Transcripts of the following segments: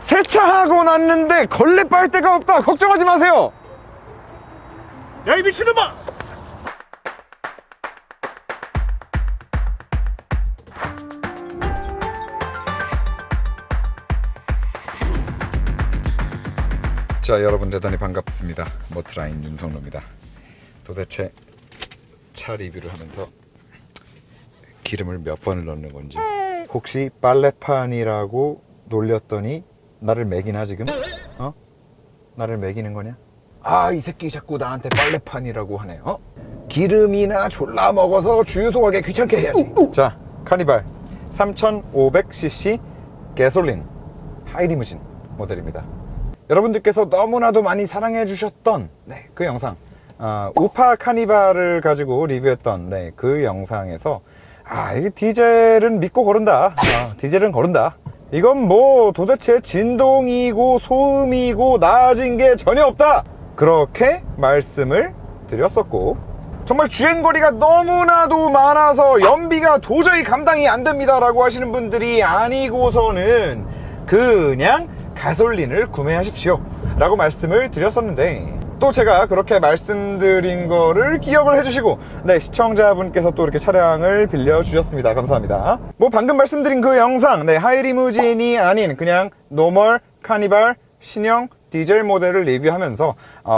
세차하고 났는데 걸레 빨대가 없다. 걱정하지 마세요. 야, 이 미친놈아! 자, 여러분 대단히 반갑습니다. 모트라인 윤성로입니다. 도대체 차 리뷰를 하면서 기름을 몇 번을 넣는 건지, 혹시 빨래판이라고 놀렸더니 나를 매기나 지금? 나를 매기는 거냐? 아, 이 새끼 자꾸 나한테 빨래판이라고 하네. 기름이나 졸라 먹어서 주유소 가게 귀찮게 해야지. 자, 카니발 3500cc 가솔린 하이리무진 모델입니다. 여러분들께서 너무나도 많이 사랑해 주셨던 그 영상, 우파 카니발을 가지고 리뷰했던 그 영상에서 이게 디젤은 믿고 거른다. 디젤은 거른다. 이건 뭐 도대체 진동이고 소음이고 나아진 게 전혀 없다, 그렇게 말씀을 드렸었고, 정말 주행거리가 너무나도 많아서 연비가 도저히 감당이 안 됩니다 라고 하시는 분들이 아니고서는 그냥 가솔린을 구매하십시오 라고 말씀을 드렸었는데, 또 제가 그렇게 말씀드린 거를 기억을 해주시고 시청자분께서 또 이렇게 차량을 빌려주셨습니다. 감사합니다. 뭐 방금 말씀드린 그 영상, 하이리무진이 아닌 그냥 노멀 카니발 신형 디젤 모델을 리뷰하면서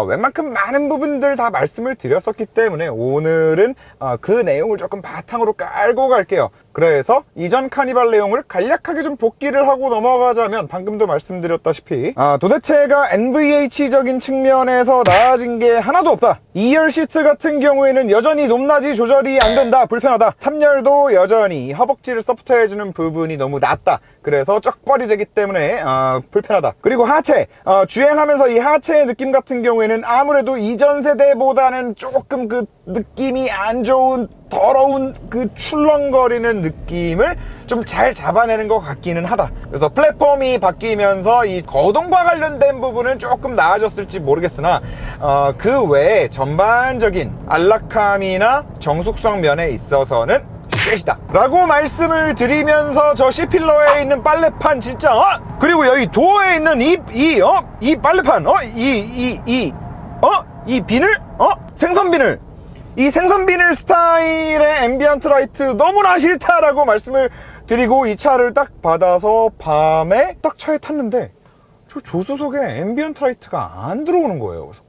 웬만큼 많은 부분들 다 말씀을 드렸었기 때문에 오늘은 그 내용을 조금 바탕으로 깔고 갈게요. 그래서 이전 카니발 내용을 간략하게 좀 복기를 하고 넘어가자면, 방금도 말씀드렸다시피 도대체가 NVH적인 측면에서 나아진 게 하나도 없다. 2열 시트 같은 경우에는 여전히 높낮이 조절이 안 된다, 불편하다. 3열도 여전히 허벅지를 서포트해주는 부분이 너무 낮다, 그래서 쩍벌이 되기 때문에 불편하다. 그리고 하체, 주행하면서 이 하체의 느낌 같은 경우에는 아무래도 이전 세대보다는 조금 그 느낌이 안 좋은, 더러운 그 출렁거리는 느낌을 좀 잘 잡아내는 것 같기는 하다. 그래서 플랫폼이 바뀌면서 이 거동과 관련된 부분은 조금 나아졌을지 모르겠으나 그 외에 전반적인 안락함이나 정숙성 면에 있어서는 쉐시다 라고 말씀을 드리면서, 저 C필러에 있는 빨래판 진짜 그리고 여기 도어에 있는 이 빨래판 이 비늘 생선 비늘, 이 생선 비늘 스타일의 앰비언트 라이트 너무나 싫다라고 말씀을 드리고, 이 차를 딱 받아서 밤에 딱 차에 탔는데 저 조수석에 앰비언트 라이트가 안 들어오는 거예요. 그래서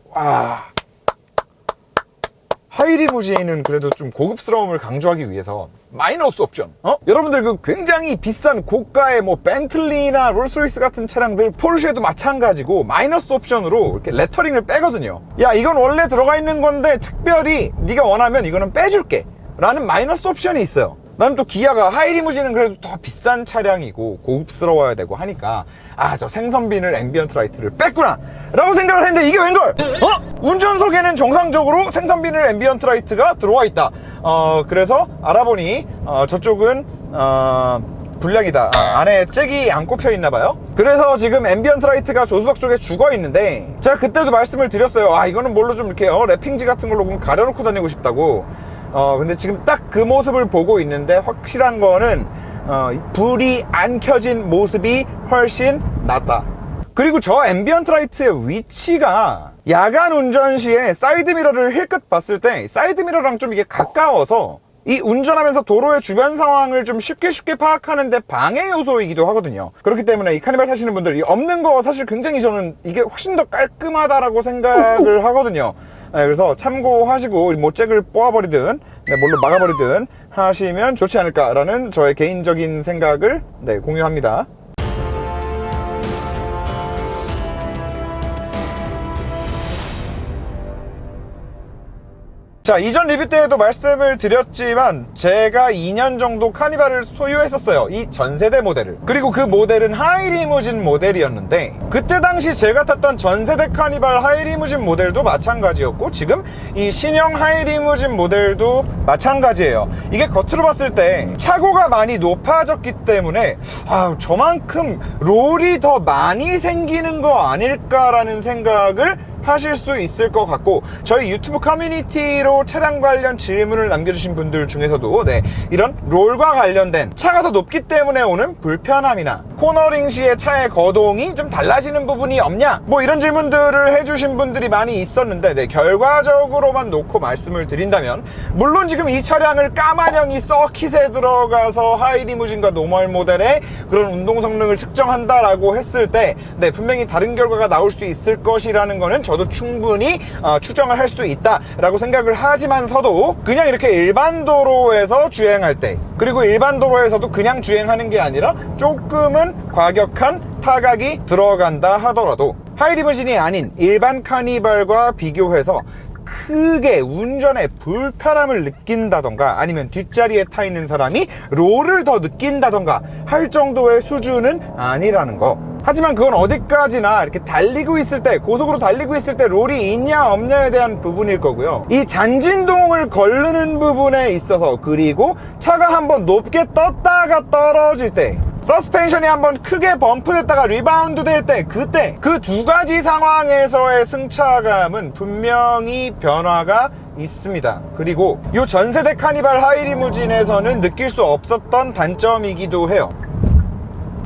하이리무진은 그래도 좀 고급스러움을 강조하기 위해서 마이너스 옵션, 여러분들 그 굉장히 비싼 고가의 뭐 벤틀리나 롤스로이스 같은 차량들, 포르쉐도 마찬가지고 마이너스 옵션으로 이렇게 레터링을 빼거든요. 야, 이건 원래 들어가 있는 건데 특별히 네가 원하면 이거는 빼줄게 라는 마이너스 옵션이 있어요. 나는 또 기아가 하이리무진은 그래도 더 비싼 차량이고 고급스러워야 되고 하니까 저 생선비늘 앰비언트 라이트를 뺐구나 라고 생각을 했는데, 이게 웬걸? 운전석에는 정상적으로 생선비늘 앰비언트 라이트가 들어와 있다. 그래서 알아보니 저쪽은 불량이다. 안에 잭이 안 꼽혀 있나 봐요. 그래서 지금 앰비언트 라이트가 조수석 쪽에 죽어 있는데, 제가 그때도 말씀을 드렸어요. 이거는 뭘로 좀 이렇게 랩핑지 같은 걸로 가려놓고 다니고 싶다고. 근데 지금 딱 그 모습을 보고 있는데, 확실한 거는 불이 안 켜진 모습이 훨씬 낫다. 그리고 저 앰비언트 라이트의 위치가 야간 운전 시에 사이드미러를 힐끗 봤을 때 사이드미러랑 좀 이게 가까워서 이 운전하면서 도로의 주변 상황을 좀 쉽게 파악하는데 방해 요소이기도 하거든요. 그렇기 때문에 이 카니발 타시는 분들, 이 없는 거 사실 굉장히 저는 이게 훨씬 더 깔끔하다라고 생각을 하거든요. 그래서 참고하시고 뭐 잭을 뽑아버리든 뭘로 막아버리든 하시면 좋지 않을까라는 저의 개인적인 생각을 공유합니다. 자, 이전 리뷰 때에도 말씀을 드렸지만 제가 2년 정도 카니발을 소유했었어요. 이 전세대 모델을. 그리고 그 모델은 하이리무진 모델이었는데, 그때 당시 제가 탔던 전세대 카니발 하이리무진 모델도 마찬가지였고, 지금 이 신형 하이리무진 모델도 마찬가지예요. 이게 겉으로 봤을 때 차고가 많이 높아졌기 때문에 저만큼 롤이 더 많이 생기는 거 아닐까라는 생각을 하실 수 있을 것 같고, 저희 유튜브 커뮤니티로 차량 관련 질문을 남겨주신 분들 중에서도 이런 롤과 관련된 차가 더 높기 때문에 오는 불편함이나 코너링 시에 차의 거동이 좀 달라지는 부분이 없냐, 뭐 이런 질문들을 해주신 분들이 많이 있었는데, 결과적으로만 놓고 말씀을 드린다면, 물론 지금 이 차량을 까마냥이 서킷에 들어가서 하이리무진과 노멀 모델의 그런 운동 성능을 측정한다라고 했을 때 분명히 다른 결과가 나올 수 있을 것이라는 거는 저도 충분히 추정을 할 수 있다라고 생각을 하지만서도, 그냥 이렇게 일반 도로에서 주행할 때, 그리고 일반 도로에서도 그냥 주행하는 게 아니라 조금은 과격한 타각이 들어간다 하더라도 하이리무진이 아닌 일반 카니발과 비교해서 크게 운전에 불편함을 느낀다던가, 아니면 뒷자리에 타 있는 사람이 롤을 더 느낀다던가 할 정도의 수준은 아니라는 거. 하지만 그건 어디까지나 이렇게 달리고 있을 때, 고속으로 달리고 있을 때 롤이 있냐 없냐에 대한 부분일 거고요. 이 잔진동을 거르는 부분에 있어서, 그리고 차가 한번 높게 떴다가 떨어질 때, 서스펜션이 한번 크게 범프됐다가 리바운드 될 때, 그때 그 두 가지 상황에서의 승차감은 분명히 변화가 있습니다. 그리고 이 전세대 카니발 하이리무진에서는 느낄 수 없었던 단점이기도 해요.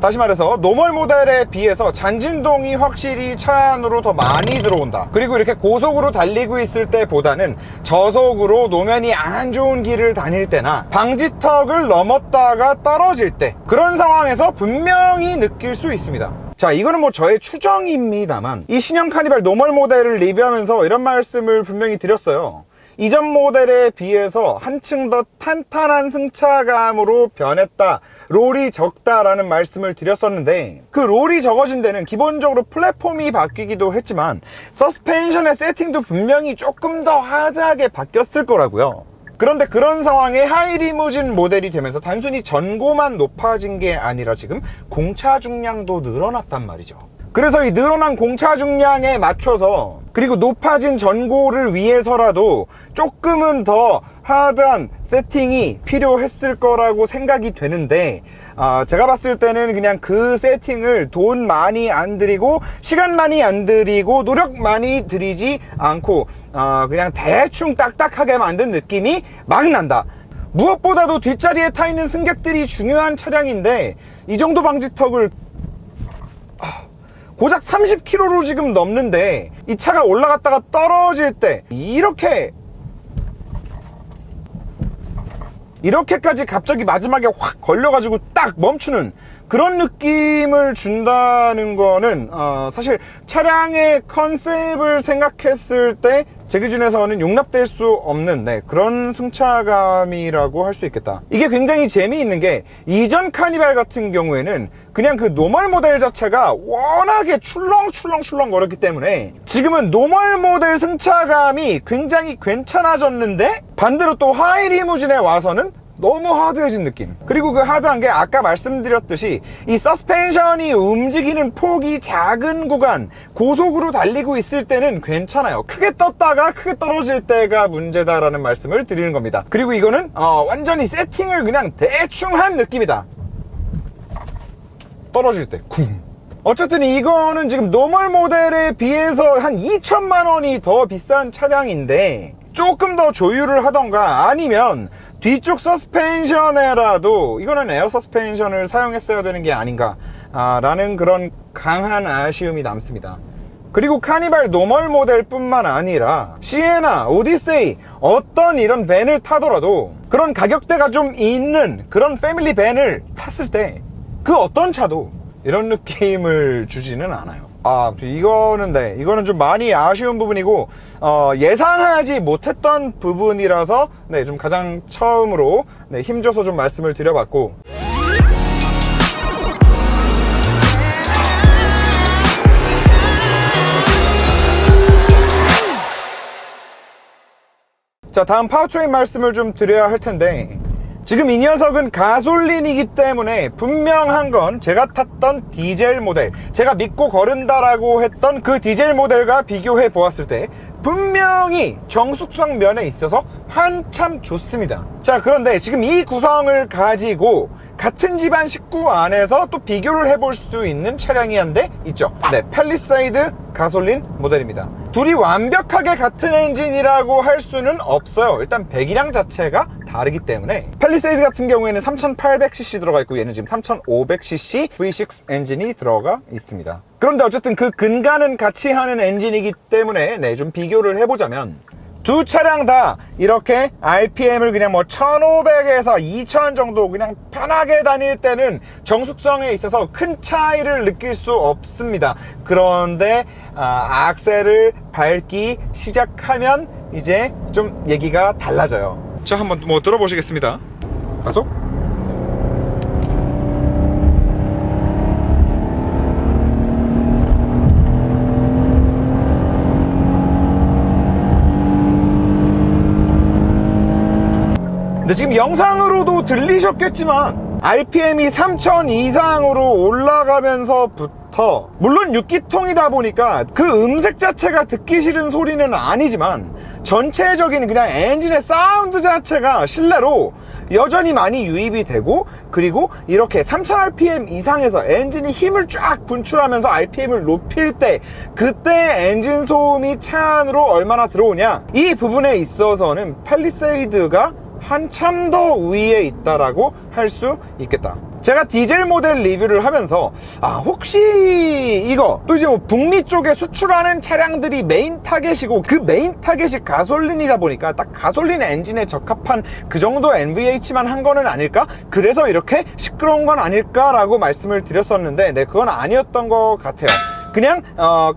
다시 말해서 노멀 모델에 비해서 잔진동이 확실히 차 안으로 더 많이 들어온다. 그리고 이렇게 고속으로 달리고 있을 때보다는 저속으로 노면이 안 좋은 길을 다닐 때나 방지턱을 넘었다가 떨어질 때, 그런 상황에서 분명히 느낄 수 있습니다. 자, 이거는 뭐 저의 추정입니다만, 이 신형 카니발 노멀 모델을 리뷰하면서 이런 말씀을 분명히 드렸어요. 이전 모델에 비해서 한층 더 탄탄한 승차감으로 변했다, 롤이 적다라는 말씀을 드렸었는데, 그 롤이 적어진 데는 기본적으로 플랫폼이 바뀌기도 했지만 서스펜션의 세팅도 분명히 조금 더 하드하게 바뀌었을 거라고요. 그런데 그런 상황에 하이리무진 모델이 되면서 단순히 전고만 높아진 게 아니라 지금 공차 중량도 늘어났단 말이죠. 그래서 이 늘어난 공차 중량에 맞춰서, 그리고 높아진 전고를 위해서라도 조금은 더 하드한 세팅이 필요했을 거라고 생각이 되는데, 제가 봤을 때는 그냥 그 세팅을 돈 많이 안 들이고 시간 많이 안 들이고 노력 많이 들이지 않고 그냥 대충 딱딱하게 만든 느낌이 막 난다. 무엇보다도 뒷자리에 타 있는 승객들이 중요한 차량인데, 이 정도 방지턱을 고작 30km로 지금 넘는데, 이 차가 올라갔다가 떨어질 때 이렇게까지 갑자기 마지막에 확 걸려가지고 딱 멈추는 그런 느낌을 준다는 거는 사실 차량의 컨셉을 생각했을 때 제 기준에서는 용납될 수 없는 그런 승차감이라고 할 수 있겠다. 이게 굉장히 재미있는 게, 이전 카니발 같은 경우에는 그냥 그 노멀 모델 자체가 워낙에 출렁출렁 거렸기 때문에 지금은 노멀 모델 승차감이 굉장히 괜찮아졌는데, 반대로 또 하이리무진에 와서는 너무 하드해진 느낌. 그리고 그 하드한 게 아까 말씀드렸듯이 이 서스펜션이 움직이는 폭이 작은 구간, 고속으로 달리고 있을 때는 괜찮아요. 크게 떴다가 크게 떨어질 때가 문제다라는 말씀을 드리는 겁니다. 그리고 이거는 완전히 세팅을 그냥 대충 한 느낌이다. 떨어질 때 쿵. 어쨌든 이거는 지금 노멀 모델에 비해서 한 2천만 원이 더 비싼 차량인데, 조금 더 조율을 하던가, 아니면 뒤쪽 서스펜션에라도 이거는 에어 서스펜션을 사용했어야 되는 게 아닌가 라는 그런 강한 아쉬움이 남습니다. 그리고 카니발 노멀 모델 뿐만 아니라 시에나, 오디세이, 어떤 이런 밴을 타더라도 그런 가격대가 좀 있는 그런 패밀리 밴을 탔을 때 그 어떤 차도 이런 느낌을 주지는 않아요. 이거는 좀 많이 아쉬운 부분이고, 예상하지 못했던 부분이라서 좀 가장 처음으로 힘줘서 좀 말씀을 드려봤고, 자, 다음 파워트레인 말씀을 좀 드려야 할 텐데, 지금 이 녀석은 가솔린이기 때문에 분명한 건 제가 탔던 디젤 모델, 제가 믿고 거른다라고 했던 그 디젤 모델과 비교해 보았을 때 분명히 정숙성 면에 있어서 한참 좋습니다. 자, 그런데 지금 이 구성을 가지고 같은 집안 식구 안에서 또 비교를 해볼 수 있는 차량이 한 대 있죠. 팰리세이드 가솔린 모델입니다. 둘이 완벽하게 같은 엔진이라고 할 수는 없어요. 일단 배기량 자체가 다르기 때문에. 팰리세이드 같은 경우에는 3800cc 들어가 있고 얘는 지금 3500cc V6 엔진이 들어가 있습니다. 그런데 어쨌든 그 근간은 같이 하는 엔진이기 때문에 네, 좀 비교를 해보자면 두 차량 다 이렇게 RPM을 그냥 뭐 1500에서 2000 정도 그냥 편하게 다닐 때는 정숙성에 있어서 큰 차이를 느낄 수 없습니다. 그런데 악셀을 밟기 시작하면 이제 좀 얘기가 달라져요. 자, 한번 뭐 들어보시겠습니다. 가속. 근데 지금 영상으로도 들리셨겠지만 RPM이 3000 이상으로 올라가면서부터 물론 6기통이다 보니까 그 음색 자체가 듣기 싫은 소리는 아니지만 전체적인 그냥 엔진의 사운드 자체가 실내로 여전히 많이 유입이 되고, 그리고 이렇게 3000rpm 이상에서 엔진이 힘을 쫙 분출하면서 RPM을 높일 때 그때 엔진 소음이 차 안으로 얼마나 들어오냐, 이 부분에 있어서는 팰리세이드가 한참 더 우위에 있다라고 할 수 있겠다. 제가 디젤 모델 리뷰를 하면서 혹시 이거 또 이제 뭐 북미 쪽에 수출하는 차량들이 메인 타겟이고 그 메인 타겟이 가솔린이다 보니까 딱 가솔린 엔진에 적합한 그 정도 NVH만 한 거는 아닐까? 그래서 이렇게 시끄러운 건 아닐까라고 말씀을 드렸었는데 네, 그건 아니었던 것 같아요. 그냥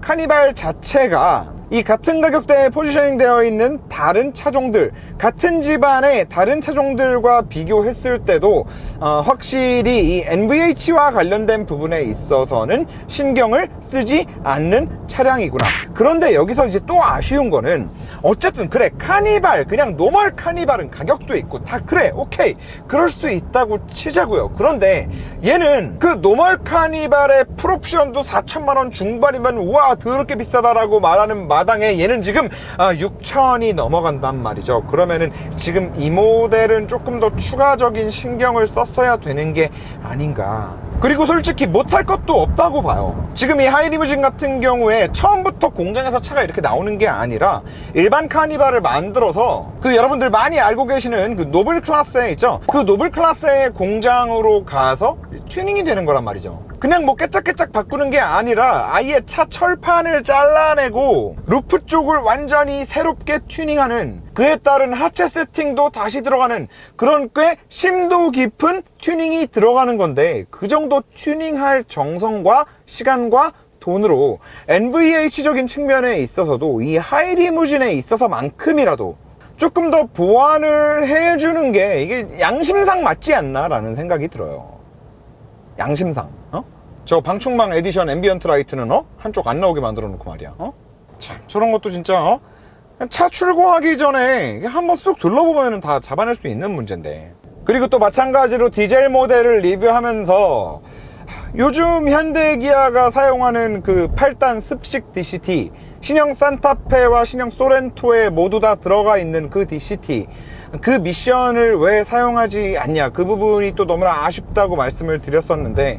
카니발 자체가 이 같은 가격대에 포지셔닝 되어 있는 다른 차종들, 같은 집안의 다른 차종들과 비교했을 때도 확실히 이 NVH와 관련된 부분에 있어서는 신경을 쓰지 않는 차량이구나. 그런데 여기서 이제 또 아쉬운 거는 어쨌든 그래, 카니발, 그냥 노멀 카니발은 가격도 있고 다 그래, 오케이, 그럴 수 있다고 치자고요. 그런데 얘는 그 노멀 카니발의 풀옵션도 4천만원 중반이면 우와 더럽게 비싸다라고 말하는 마당에 얘는 지금 6천이 넘어간단 말이죠. 그러면은 지금 이 모델은 조금 더 추가적인 신경을 썼어야 되는 게 아닌가. 그리고 솔직히 못할 것도 없다고 봐요. 지금 이 하이리무진 같은 경우에 처음부터 공장에서 차가 이렇게 나오는 게 아니라 일반 카니발을 만들어서 그 여러분들 많이 알고 계시는 그 노블 클래스에 있죠, 그 노블 클래스의 공장으로 가서 튜닝이 되는 거란 말이죠. 그냥 뭐 깨짝깨짝 바꾸는 게 아니라 아예 차 철판을 잘라내고 루프 쪽을 완전히 새롭게 튜닝하는, 그에 따른 하체 세팅도 다시 들어가는 그런 꽤 심도 깊은 튜닝이 들어가는 건데, 그 정도 튜닝할 정성과 시간과 돈으로 NVH적인 측면에 있어서도 이 하이리무진에 있어서만큼이라도 조금 더 보완을 해주는 게 이게 양심상 맞지 않나 라는 생각이 들어요. 양심상. 저 방충망 에디션 앰비언트 라이트는 한쪽 안 나오게 만들어 놓고 말이야. 참, 저런 것도 진짜 차 출고하기 전에 한번 쑥 둘러보면 다 잡아낼 수 있는 문제인데. 그리고 또 마찬가지로 디젤 모델을 리뷰하면서 요즘 현대기아가 사용하는 그 8단 습식 DCT, 신형 산타페와 신형 소렌토에 모두 다 들어가 있는 그 DCT, 그 미션을 왜 사용하지 않냐, 그 부분이 또 너무나 아쉽다고 말씀을 드렸었는데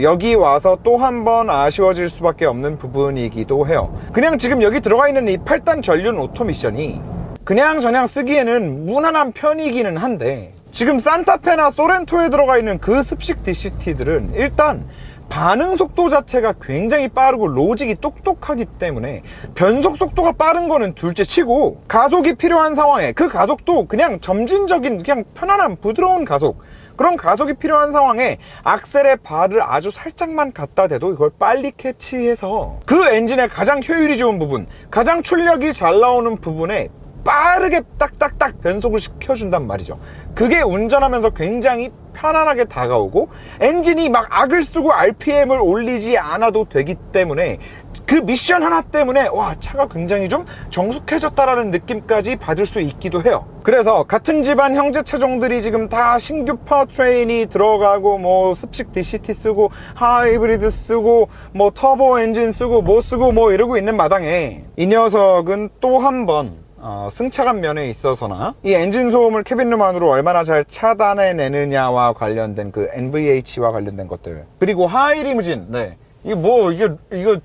여기 와서 또 한 번 아쉬워질 수밖에 없는 부분이기도 해요. 그냥 지금 여기 들어가 있는 이 8단 전륜 오토 미션이 그냥 저냥 쓰기에는 무난한 편이기는 한데, 지금 산타페나 소렌토에 들어가 있는 그 습식 DCT들은 일단 반응 속도 자체가 굉장히 빠르고 로직이 똑똑하기 때문에 변속 속도가 빠른 거는 둘째 치고, 가속이 필요한 상황에 그 가속도 그냥 점진적인 그냥 편안한 부드러운 가속, 그런 가속이 필요한 상황에 악셀에 발을 아주 살짝만 갖다 대도 이걸 빨리 캐치해서 그 엔진의 가장 효율이 좋은 부분, 가장 출력이 잘 나오는 부분에 빠르게 딱딱딱 변속을 시켜준단 말이죠. 그게 운전하면서 굉장히 편안하게 다가오고 엔진이 막 악을 쓰고 RPM을 올리지 않아도 되기 때문에 그 미션 하나 때문에 와, 차가 굉장히 좀 정숙해졌다라는 느낌까지 받을 수 있기도 해요. 그래서 같은 집안 형제 차종들이 지금 다 신규 파워트레인이 들어가고 뭐 습식 DCT 쓰고 하이브리드 쓰고 뭐 터보 엔진 쓰고 뭐 쓰고 뭐 이러고 있는 마당에 이 녀석은 또 한 번 승차감 면에 있어서나 이 엔진 소음을 캐빈룸 안으로 얼마나 잘 차단해내느냐와 관련된 그 NVH와 관련된 것들, 그리고 하이리무진, 네, 이거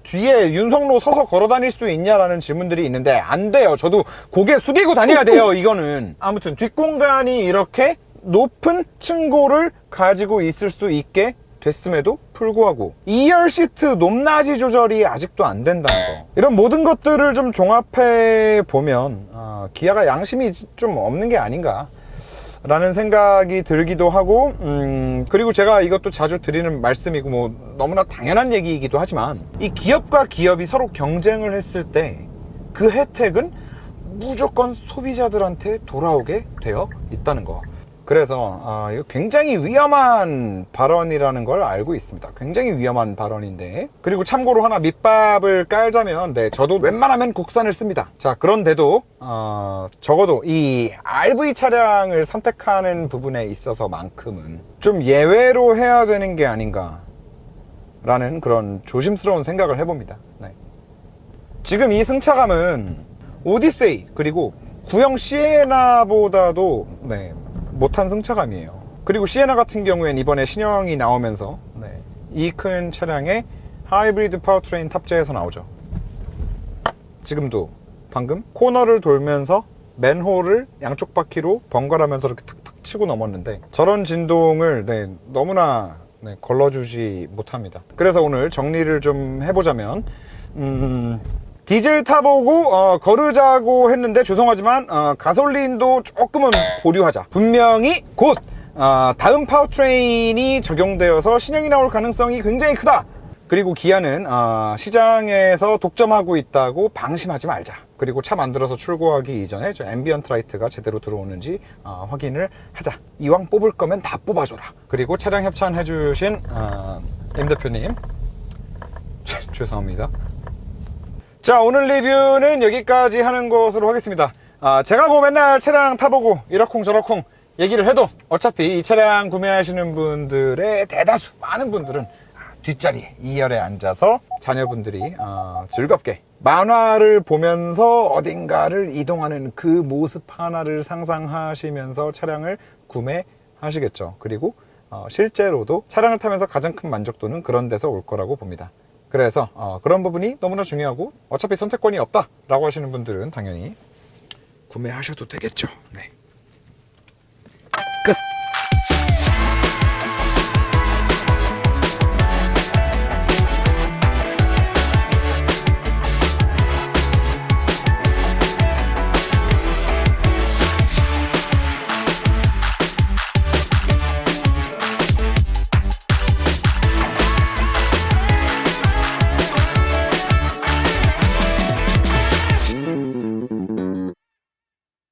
뒤에 윤석로 서서 걸어 다닐 수 있냐라는 질문들이 있는데 안 돼요. 저도 고개 숙이고 다녀야 돼요. 이거는. 아무튼 뒷공간이 이렇게 높은 층고를 가지고 있을 수 있게 됐음에도 불구하고 2열 시트 높낮이 조절이 아직도 안 된다는 거. 이런 모든 것들을 좀 종합해 보면 기아가 양심이 좀 없는 게 아닌가 라는 생각이 들기도 하고, 그리고 제가 이것도 자주 드리는 말씀이고 뭐 너무나 당연한 얘기이기도 하지만, 이 기업과 기업이 서로 경쟁을 했을 때 그 혜택은 무조건 소비자들한테 돌아오게 되어 있다는 거. 그래서 이거 굉장히 위험한 발언이라는 걸 알고 있습니다. 굉장히 위험한 발언인데, 그리고 참고로 하나 밑밥을 깔자면, 네, 저도 웬만하면 국산을 씁니다. 자, 그런데도 적어도 이 RV 차량을 선택하는 부분에 있어서만큼은 좀 예외로 해야 되는 게 아닌가 라는 그런 조심스러운 생각을 해봅니다. 네. 지금 이 승차감은 오디세이 그리고 구형 시에나보다도 못한 승차감이에요. 그리고 시에나 같은 경우엔 이번에 신형이 나오면서 이 큰 차량에 하이브리드 파워트레인 탑재해서 나오죠. 지금도 방금 코너를 돌면서 맨홀을 양쪽 바퀴로 번갈아면서 이렇게 탁탁 치고 넘었는데, 저런 진동을 너무나 걸러주지 못합니다. 그래서 오늘 정리를 좀 해보자면, 디젤 타보고 거르자고 했는데 죄송하지만 가솔린도 조금은 보류하자. 분명히 곧 다음 파워트레인이 적용되어서 신형이 나올 가능성이 굉장히 크다. 그리고 기아는 시장에서 독점하고 있다고 방심하지 말자. 그리고 차 만들어서 출고하기 이전에 저 앰비언트 라이트가 제대로 들어오는지 확인을 하자. 이왕 뽑을 거면 다 뽑아줘라. 그리고 차량 협찬해 주신 임 대표님 죄송합니다. 자, 오늘 리뷰는 여기까지 하는 것으로 하겠습니다. 제가 뭐 맨날 차량 타보고 이러쿵 저러쿵 얘기를 해도 어차피 이 차량 구매하시는 분들의 대다수, 많은 분들은 뒷자리에 2열에 앉아서 자녀분들이 즐겁게 만화를 보면서 어딘가를 이동하는 그 모습 하나를 상상하시면서 차량을 구매하시겠죠. 그리고 실제로도 차량을 타면서 가장 큰 만족도는 그런 데서 올 거라고 봅니다. 그래서 그런 부분이 너무나 중요하고, 어차피 선택권이 없다 라고 하시는 분들은 당연히 구매하셔도 되겠죠. 네. 끝.